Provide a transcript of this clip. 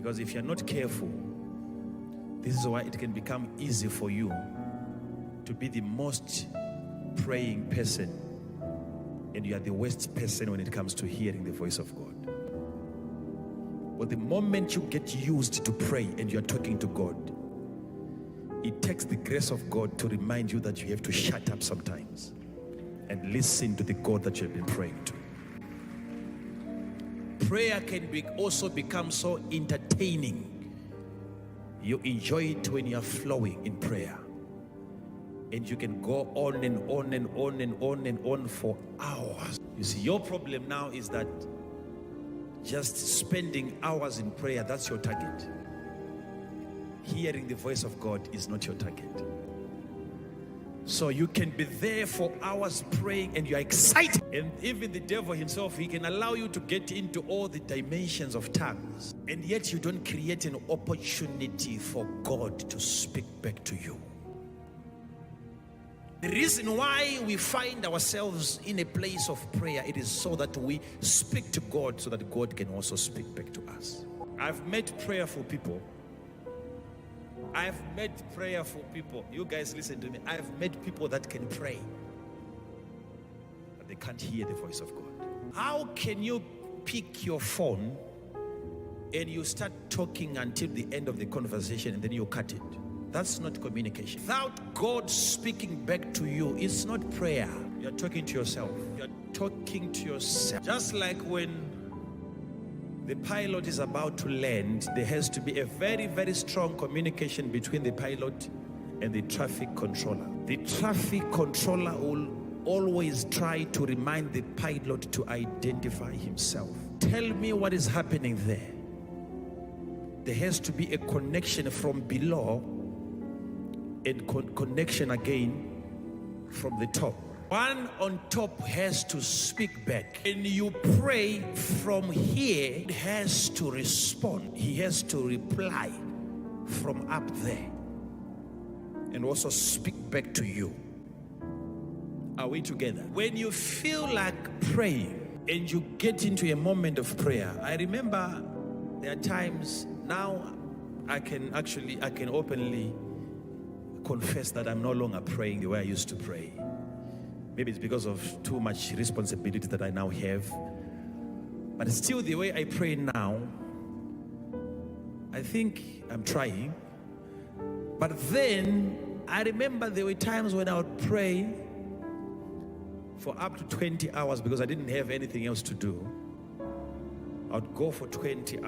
Because if you're not careful, this is why it can become easy for you to be the most praying person, and you are the worst person when it comes to hearing the voice of God. But the moment you get used to pray and you are talking to God, it takes the grace of God to remind you that you have to shut up sometimes and listen to the God that you have been praying to. Prayer can also become so entertaining. You enjoy it when you are flowing in prayer. And you can go on and on and on and on and on for hours. You see, your problem now is that just spending hours in prayer, that's your target. Hearing the voice of God is not your target. So you can be there for hours praying and you're excited. And even the devil himself, he can allow you to get into all the dimensions of tongues. And yet you don't create an opportunity for God to speak back to you. The reason why we find ourselves in a place of prayer, it is so that we speak to God so that God can also speak back to us. I've met prayerful people. I've met prayerful people. You guys listen to me. I've met people that can pray, but they can't hear the voice of God. How can you pick your phone and you start talking until the end of the conversation and then you cut it? That's not communication. Without God speaking back to you, it's not prayer. You're talking to yourself. You're talking to yourself. Just like when the pilot is about to land, there has to be a very, very strong communication between the pilot and the traffic controller. The traffic controller will always try to remind the pilot to identify himself. Tell me what is happening there. There has to be a connection from below and connection again from the top. One on top has to speak back. And you pray from here, it has to respond. He has to reply from up there and also speak back to you. Are we together? When you feel like praying and you get into a moment of prayer, I remember there are times now I can openly confess that I'm no longer praying the way I used to pray. Maybe it's because of too much responsibility that I now have. But still, the way I pray now, I think I'm trying. But then, I remember there were times when I would pray for up to 20 hours because I didn't have anything else to do. I would go for 20 hours.